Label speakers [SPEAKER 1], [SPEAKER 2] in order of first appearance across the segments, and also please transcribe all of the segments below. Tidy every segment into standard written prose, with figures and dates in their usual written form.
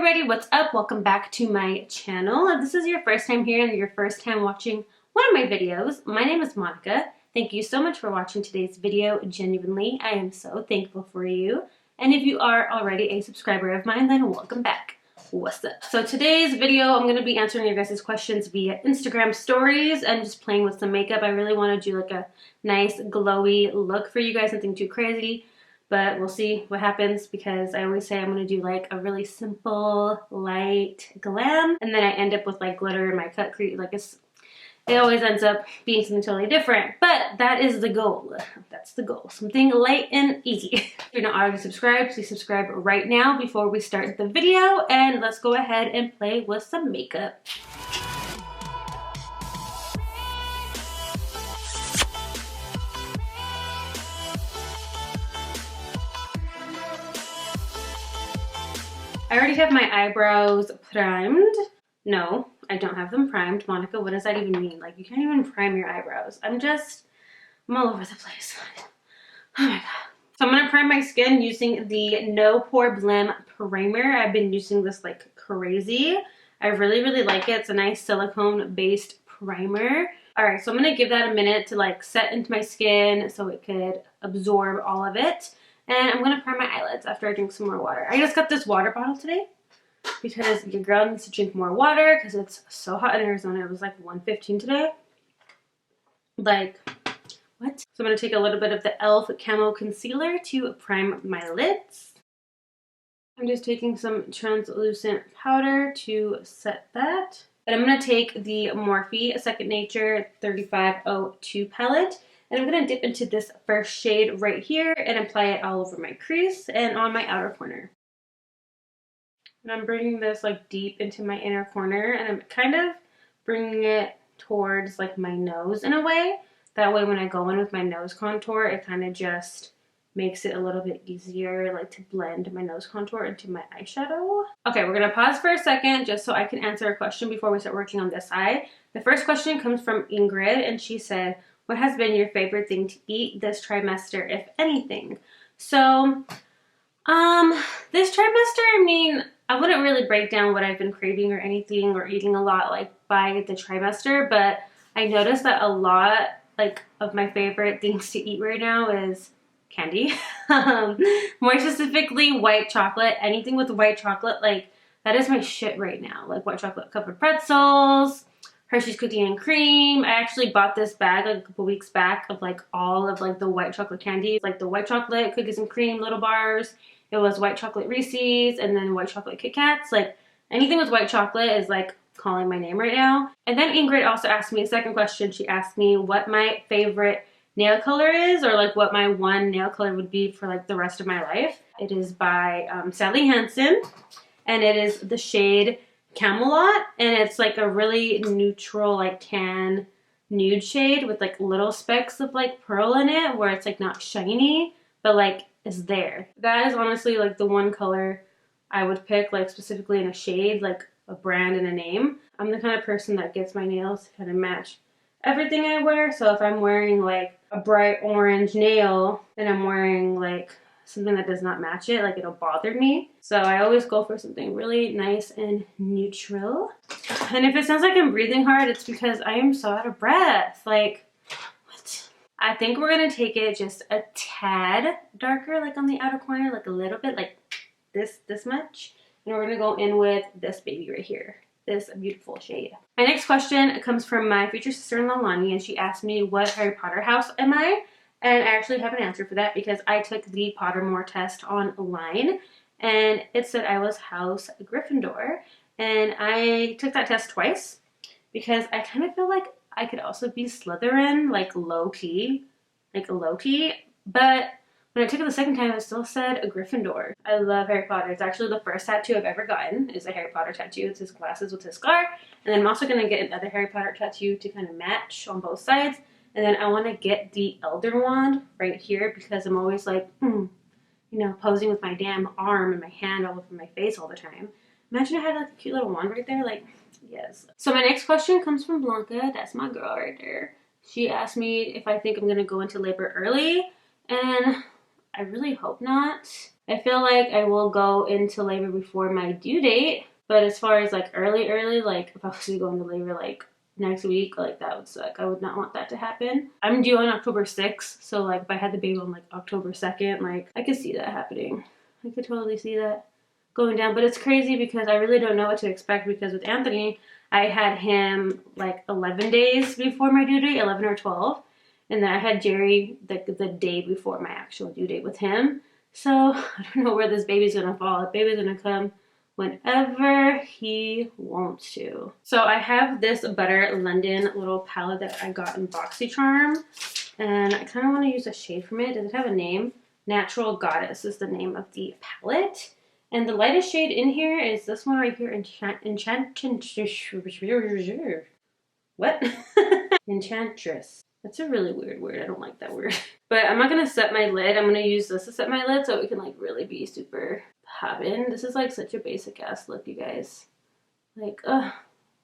[SPEAKER 1] everybody, what's up? Welcome back to my channel. If this is your first time here and your first time watching one of my videos, my name is Monica. Thank you so much for watching today's video. Genuinely, I am so thankful for you. And if you are already a subscriber of mine, then welcome back. What's up? So today's video, I'm going to be answering your guys' questions via Instagram stories and just playing with some makeup. I really want to do like a nice glowy look for you guys, nothing too crazy. But we'll see what happens because I always say I'm going to do like a really simple, light glam. And then I end up with like glitter in my cut crease. Like it always ends up being something totally different. But that is the goal. That's the goal. Something light and easy. If you're not already subscribed, please subscribe right now before we start the video. And let's go ahead and play with some makeup. I already have my eyebrows primed. No, I don't have them primed. Monica, what does that even mean? Like, you can't even prime your eyebrows. I'm all over the place. Oh my god. So I'm going to prime my skin using the No Pore BLEM primer. I've been using this like crazy. I really like it. It's a nice silicone-based primer. Alright, so I'm going to give that a minute to like set into my skin so it could absorb all of it. And I'm going to prime my eyelids after I drink some more water. I just got this water bottle today because your girl needs to drink more water because it's so hot in Arizona. It was like 115 today. Like, what? So I'm going to take a little bit of the e.l.f. Camo Concealer to prime my lids. I'm just taking some translucent powder to set that. And I'm going to take the Morphe Second Nature 3502 palette. And I'm going to dip into this first shade right here and apply it all over my crease and on my outer corner. And I'm bringing this like deep into my inner corner and I'm kind of bringing it towards like my nose in a way. That way when I go in with my nose contour, it kind of just makes it a little bit easier like to blend my nose contour into my eyeshadow. Okay, we're going to pause for a second just so I can answer a question before we start working on this eye. The first question comes from Ingrid and she said, what has been your favorite thing to eat this trimester, if anything? So, this trimester, I mean, I wouldn't really break down what I've been craving or anything or eating a lot like by the trimester, but I noticed that a lot like of my favorite things to eat right now is candy. More specifically, white chocolate. Anything with white chocolate, like that is my shit right now. Like white chocolate covered pretzels, Hershey's cookie and cream. I actually bought this bag like a couple weeks back of like all of like the white chocolate candies, like the white chocolate cookies and cream little bars. It was white chocolate Reese's and then white chocolate Kit Kats. Like anything with white chocolate is like calling my name right now. And then Ingrid also asked me a second question. She asked me what my favorite nail color is, or like what my one nail color would be for like the rest of my life. It is by Sally Hansen and it is the shade Camelot, and it's like a really neutral like tan nude shade with like little specks of like pearl in it where it's like not shiny but like is there. That is honestly like the one color I would pick, like specifically in a shade, like a brand and a name. I'm the kind of person that gets my nails to kind of match everything I wear, so if I'm wearing like a bright orange nail and I'm wearing like something that does not match it, like it'll bother me. So I always go for something really nice and neutral. And if it sounds like I'm breathing hard, it's because I am so out of breath. Like, what? I think we're gonna take it just a tad darker, like on the outer corner, like a little bit, like this much. And we're gonna go in with this baby right here, this beautiful shade. My next question comes from my future sister-in-law, Lani, and she asked me what Harry Potter house am I? And I actually have an answer for that because I took the Pottermore test online and it said I was House Gryffindor. And I took that test twice because I kind of feel like I could also be Slytherin, like low-key, like low-key. But when I took it the second time, it still said a Gryffindor. I love Harry Potter. It's actually the first tattoo I've ever gotten is a Harry Potter tattoo. It's his glasses with his scar. And then I'm also going to get another Harry Potter tattoo to kind of match on both sides. And then I want to get the Elder Wand right here because I'm always like, you know, posing with my damn arm and my hand all over my face all the time. Imagine I had like a cute little wand right there. Like, yes. So my next question comes from Blanca. That's my girl right there. She asked me if I think I'm going to go into labor early. And I really hope not. I feel like I will go into labor before my due date, but as far as like early, like if I was to go into labor like next week, like that would suck. I would not want that to happen. I'm due on October 6th, so like if I had the baby on like October 2nd, like I could see that happening. I could totally see that going down, but it's crazy because I really don't know what to expect, because with Anthony, I had him like 11 days before my due date, 11 or 12, and then I had Jerry the day before my actual due date with him. So I don't know where this baby's gonna fall. The baby's gonna come whenever he wants to. So I have this Butter London little palette that I got in BoxyCharm, and I kind of want to use a shade from it. Does it have a name? Natural Goddess is the name of the palette. And the lightest shade in here is this one right here, What? Enchantress. That's a really weird word. I don't like that word. But I'm not going to set my lid. I'm going to use this to set my lid so it can like really be super poppin'. This is like such a basic ass look, you guys. Like, ugh,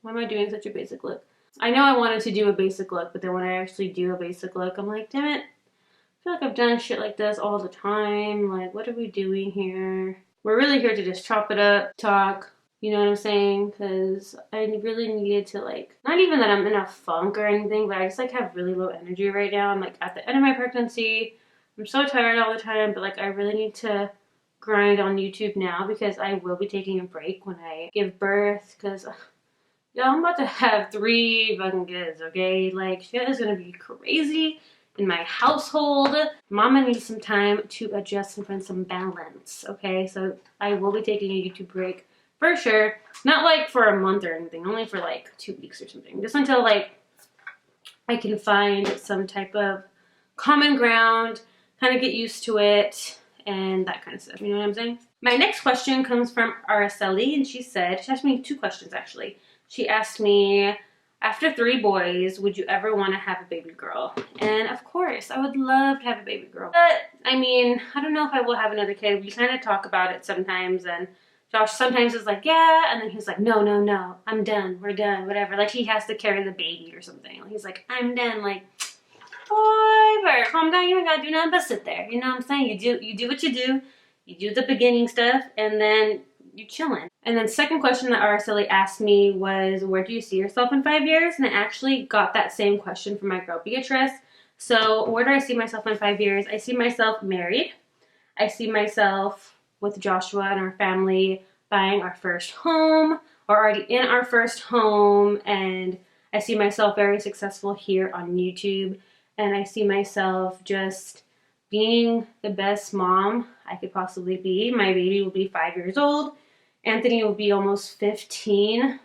[SPEAKER 1] why am I doing such a basic look? I know I wanted to do a basic look, but then when I actually do a basic look, I'm like, damn it. I feel like I've done shit like this all the time. Like, what are we doing here? We're really here to just chop it up, talk, you know what I'm saying? Because I really needed to like, not even that I'm in a funk or anything, but I just like have really low energy right now. I'm like at the end of my pregnancy. I'm so tired all the time, but like I really need to grind on YouTube now because I will be taking a break when I give birth, because yeah, I'm about to have 3 fucking kids, okay? Like shit is gonna be crazy in my household. Mama needs some time to adjust and find some balance, okay? So I will be taking a YouTube break for sure. Not like for a month or anything, only for like 2 weeks or something. Just until like I can find some type of common ground, kind of get used to it, and that kind of stuff, you know what I'm saying? My next question comes from Araceli, and she asked me 2 questions actually. She asked me, after 3 boys, would you ever want to have a baby girl? And of course, I would love to have a baby girl. But, I mean, I don't know if I will have another kid. We kind of talk about it sometimes, and Josh sometimes is like, yeah, and then he's like, no, no, no, I'm done, we're done, whatever. Like, he has to carry the baby or something. He's like, I'm done. Like, boy, better calm down. You ain't gotta do nothing but sit there. You know what I'm saying? You do what you do the beginning stuff, and then you chillin'. And then second question that Araceli asked me was, where do you see yourself in 5 years? And I actually got that same question from my girl Beatrice. So where do I see myself in 5 years? I see myself married. I see myself with Joshua and our family buying our first home, or already in our first home, and I see myself very successful here on YouTube, and I see myself just being the best mom I could possibly be. My baby will be 5 years old. Anthony will be almost 15.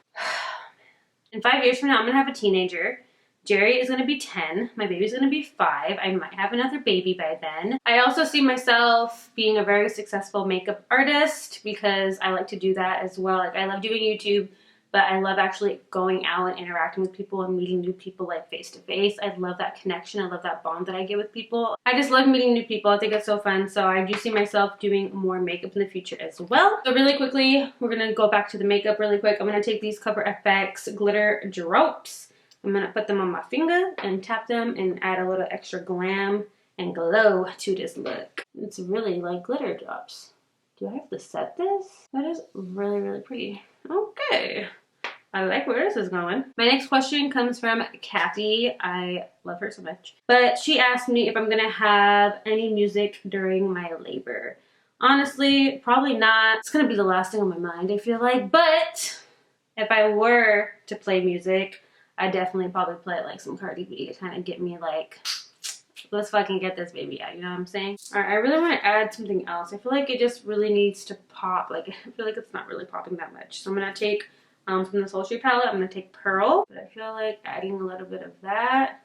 [SPEAKER 1] In 5 years from now, I'm gonna have a teenager. Jerry is gonna be 10. My baby's gonna be 5. I might have another baby by then. I also see myself being a very successful makeup artist because I like to do that as well. Like, I love doing YouTube, but I love actually going out and interacting with people and meeting new people like face to face. I love that connection. I love that bond that I get with people. I just love meeting new people. I think it's so fun. So I do see myself doing more makeup in the future as well. So really quickly, we're gonna go back to the makeup really quick. I'm gonna take these Cover FX glitter drops. I'm gonna put them on my finger and tap them and add a little extra glam and glow to this look. It's really like glitter drops. Do I have to set this? That is really, really pretty. Okay. I like where this is going. My next question comes from Kathy. I love her so much. But she asked me if I'm gonna have any music during my labor. Honestly, probably not. It's gonna be the last thing on my mind, I feel like. But if I were to play music, I'd definitely probably play like some Cardi B to kind of get me like, let's fucking get this baby out, you know what I'm saying? Alright, I really want to add something else. I feel like it just really needs to pop. Like, I feel like it's not really popping that much. So I'm gonna take from the Sultry palette, I'm gonna take Pearl. But I feel like adding a little bit of that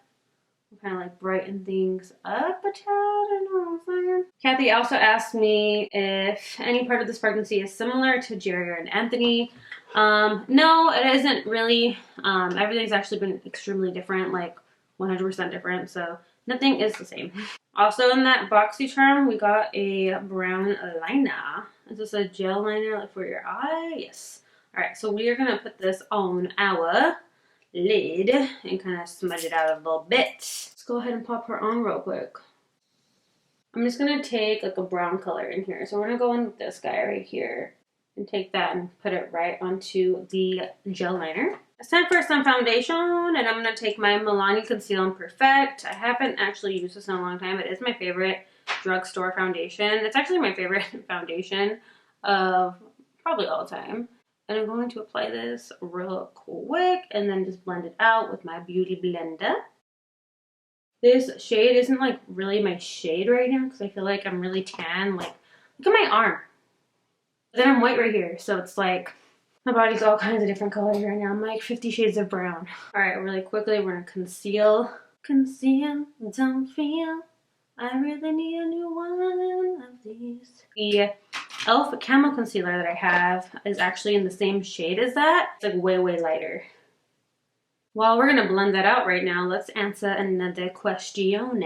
[SPEAKER 1] will kind of like brighten things up a tad. I don't know what I'm saying. Kathy also asked me if any part of this pregnancy is similar to Jerry and Anthony. No, it isn't really. Everything's actually been extremely different, like 100% different. So nothing is the same. Also in that BoxyCharm, we got a brown liner. Is this a gel liner like for your eye? Yes. Alright, so we are going to put this on our lid and kind of smudge it out a little bit. Let's go ahead and pop her on real quick. I'm just gonna take like a brown color in here. So we're gonna go in with this guy right here and take that and put it right onto the gel liner. It's time for some foundation, and I'm gonna take my MILANI Conceal and Perfect. I haven't actually used this in a long time. It is my favorite drugstore foundation. It's actually my favorite foundation of probably all time. And I'm going to apply this real quick and then just blend it out with my beauty blender. This shade isn't like really my shade right now because I feel like I'm really tan. Like, look at my arm. But then I'm white right here, so it's like my body's all kinds of different colors right now. I'm like 50 shades of brown. All right, really quickly, we're gonna conceal. Conceal, don't feel. I really need a new one of these. The e.l.f. Camo Concealer that I have is actually in the same shade as that. It's like way, way lighter. While we're gonna blend that out right now, let's answer another question.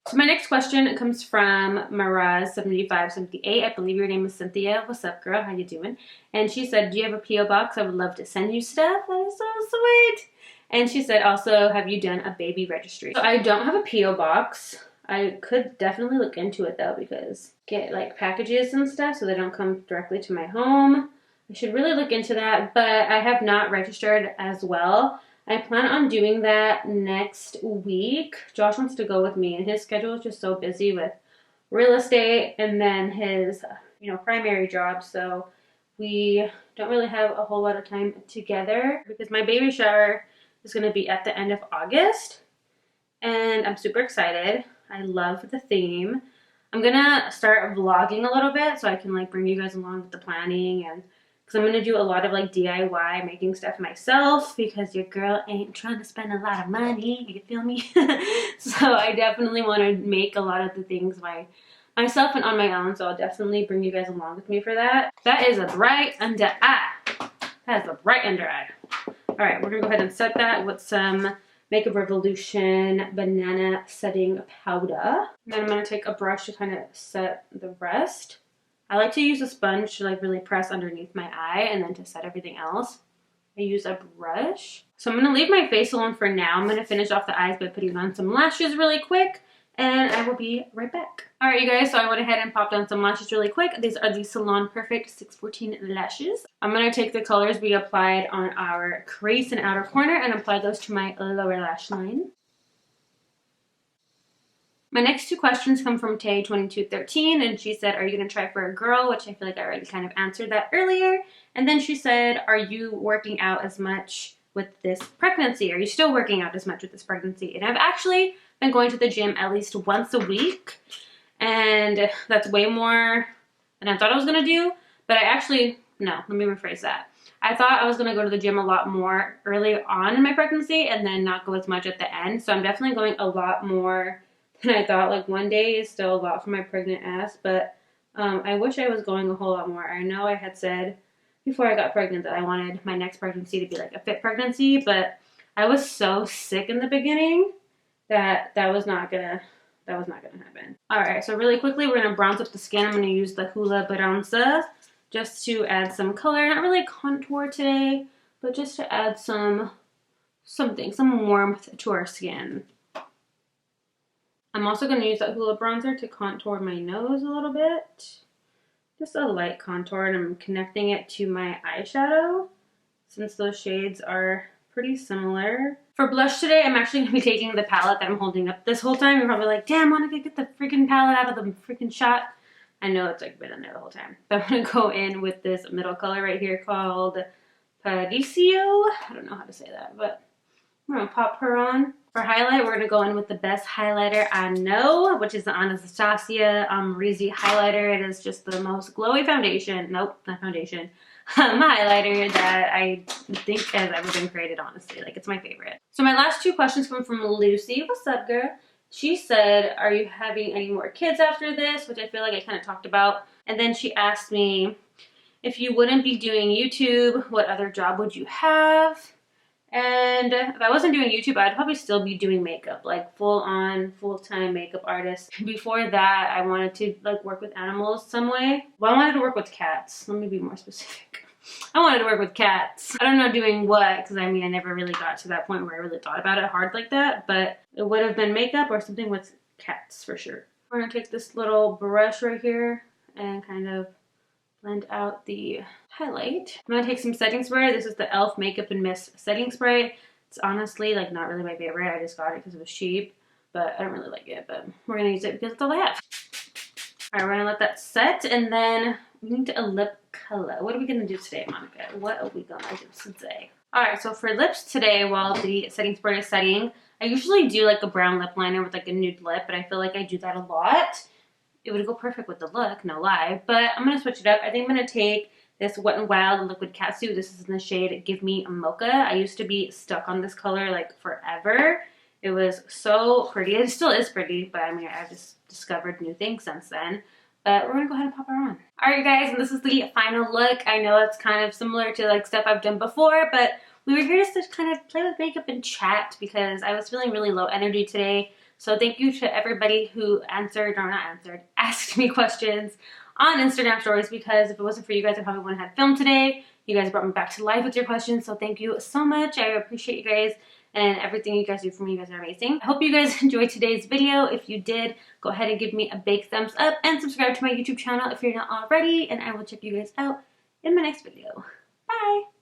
[SPEAKER 1] So my next question comes from Miraz7578. I believe your name is Cynthia. What's up, girl? How you doing? And she said, do you have a P.O. box? I would love to send you stuff. That is so sweet. And she said, also, have you done a baby registry? So I don't have a P.O. box. I could definitely look into it though, because get like packages and stuff so they don't come directly to my home. I should really look into that, but I have not registered as well. I plan on doing that next week. Josh wants to go with me, and his schedule is just so busy with real estate and then his, primary job. So we don't really have a whole lot of time together because my baby shower is going to be at the end of August, and I'm super excited. I love the theme. I'm gonna start vlogging a little bit so I can like bring you guys along with the planning, and because I'm gonna do a lot of like DIY making stuff myself because your girl ain't trying to spend a lot of money, you feel me? So I definitely want to make a lot of the things myself and on my own, so I'll definitely bring you guys along with me for that. That is a bright under eye. That is a bright under eye. All right, we're gonna go ahead and set that with some Makeup Revolution Banana Setting Powder. And then I'm going to take a brush to kind of set the rest. I like to use a sponge to like really press underneath my eye, and then to set everything else, I use a brush. So I'm going to leave my face alone for now. I'm going to finish off the eyes by putting on some lashes really quick, and I will be right back. All right, you guys, so I went ahead and popped on some lashes really quick. These are the Salon Perfect 614 lashes. I'm going to take the colors we applied on our crease and outer corner and apply those to my lower lash line. My next two questions come from Tay2213, and she said, are you going to try for a girl? Which I feel like I already kind of answered that earlier. And then she said, are you working out as much with this pregnancy? Are you still working out as much with this pregnancy? And I've actually been going to the gym at least once a week, and that's way more than I thought I was going to do. But no, let me rephrase that. I thought I was going to go to the gym a lot more early on in my pregnancy and then not go as much at the end. So I'm definitely going a lot more than I thought. Like, one day is still a lot for my pregnant ass, but I wish I was going a whole lot more. I know I had said before I got pregnant that I wanted my next pregnancy to be like a fit pregnancy, but I was so sick in the beginning that was not gonna happen. All right, so really quickly, we're gonna bronze up the skin. I'm gonna use the HOOLA bronzer just to add some color. Not really contour today, but just to add some warmth to our skin. I'm also gonna use that HOOLA bronzer to contour my nose a little bit. Just a light contour, and I'm connecting it to my eyeshadow since those shades are pretty similar. For blush today, I'm actually going to be taking the palette that I'm holding up this whole time. You're probably like, damn, Monika, get the freaking palette out of the freaking shot. I know it's like been in there the whole time. But I'm going to go in with this middle color right here called Paricio. I don't know how to say that, but I'm going to pop her on. For highlight, we're going to go in with the best highlighter I know, which is the Anastasia Amrezy highlighter. It is just the most glowy foundation. Nope, not foundation. Highlighter that I think has ever been created, honestly. Like, it's my favorite. So my last two questions come from Lucy. What's up, girl? She said, are you having any more kids after this? Which I feel like I kind of talked about. And then she asked me, if you wouldn't be doing YouTube, what other job would you have? And if I wasn't doing YouTube, I'd probably still be doing makeup, like full-on, full-time makeup artist. Before that, I wanted to like work with animals some way. Well, I wanted to work with cats. Let me be more specific. I wanted to work with cats. I don't know doing what, because I mean, I never really got to that point where I really thought about it hard like that, but it would have been makeup or something with cats for sure. We're gonna take this little brush right here and kind of blend out the highlight. I'm gonna take some setting spray. This is the e.l.f. Makeup and Mist setting spray. It's honestly like not really my favorite. I just got it because it was cheap, but I don't really like it, but we're gonna use it because it's all I have. All right, we're gonna let that set, and then we need a lip color. What are we gonna do today, Monica? What are we gonna do today? All right, so for lips today, while the setting spray is setting, I usually do like a brown lip liner with like a nude lip, but I feel like I do that a lot. It would go perfect with the look, no lie, but I'm gonna switch it up. I think I'm gonna take this Wet n Wild liquid catsuit. This is in the shade Give Me a Mocha. I used to be stuck on this color like forever. It was so pretty. It still is pretty, but I mean, I've just discovered new things since then. But we're gonna go ahead and pop her on. All right, guys, and this is the final look. I know it's kind of similar to like stuff I've done before, but we were here just to kind of play with makeup and chat because I was feeling really low energy today. So thank you to everybody who asked me questions on Instagram stories, because if it wasn't for you guys, I probably wouldn't have filmed today. You guys brought me back to life with your questions, so thank you so much. I appreciate you guys and everything you guys do for me. You guys are amazing. I hope you guys enjoyed today's video. If you did, go ahead and give me a big thumbs up and subscribe to my YouTube channel if you're not already, and I will check you guys out in my next video. Bye!